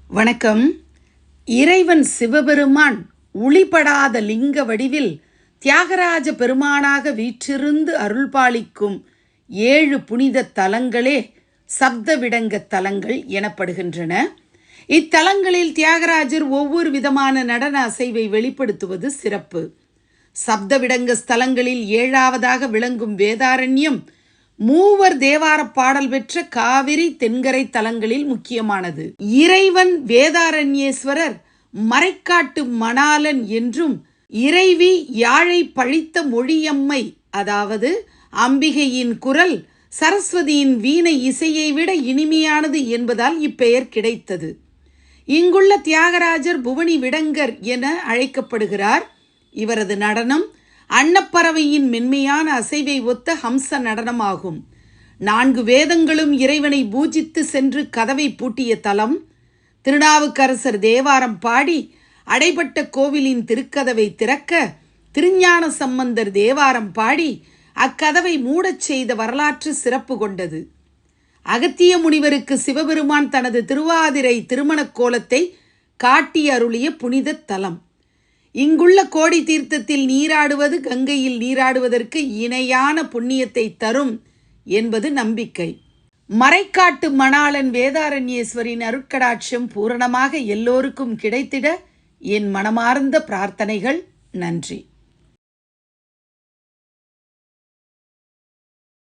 வணக்கம். இறைவன் சிவபெருமான் ஒளிபடாத லிங்க வடிவில் தியாகராஜ பெருமானாக வீற்றிருந்து அருள்பாலிக்கும் 7 புனித தலங்களே சப்தவிடங்க தலங்கள் எனப்படுகின்றன. இத்தலங்களில் தியாகராஜர் ஒவ்வொரு விதமான நடன அசைவை வெளிப்படுத்துவது சிறப்பு. சப்தவிடங்க ஸ்தலங்களில் 7ஆவதாக விளங்கும் வேதாரண்யம் மூவர் தேவார பாடல் பெற்ற காவிரி தென்கரை தலங்களில் முக்கியமானது. இறைவன் வேதாரண்யேஸ்வரர் மறைக்காட்டு மணாளன் என்றும், இறைவி யாழை பழித்த மொழியம்மை, அதாவது அம்பிகையின் குரல் சரஸ்வதியின் வீணை இசையை விட இனிமையானது என்பதால் இப்பெயர் கிடைத்தது. இங்குள்ள தியாகராஜர் புவனி விடங்கர் என அழைக்கப்படுகிறார். இவரது நடனம் அன்னப்பறவையின் மென்மையான அசைவை ஒத்த ஹம்ச நடனமாகும். 4 வேதங்களும் இறைவனை பூஜித்து சென்று கதவை பூட்டிய தலம். திருநாவுக்கரசர் தேவாரம் பாடி அடைபட்ட கோவிலின் திருக்கதவை திறக்க, திருஞான சம்பந்தர் தேவாரம் பாடி அக்கதவை மூடச் செய்த வரலாற்று சிறப்பு கொண்டது. அகத்திய முனிவருக்கு சிவபெருமான் தனது திருவாதிரை திருமணக் கோலத்தை காட்டி அருளிய புனித தலம். இங்குள்ள கோடி தீர்த்தத்தில் நீராடுவது கங்கையில் நீராடுவதற்கு இணையான புண்ணியத்தை தரும் என்பது நம்பிக்கை. மறைக்காட்டு மணாளன் வேதாரண்யேஸ்வரின் அருட்கடாட்சம் பூரணமாக எல்லோருக்கும் கிடைத்திட என் மனமார்ந்த பிரார்த்தனைகள். நன்றி.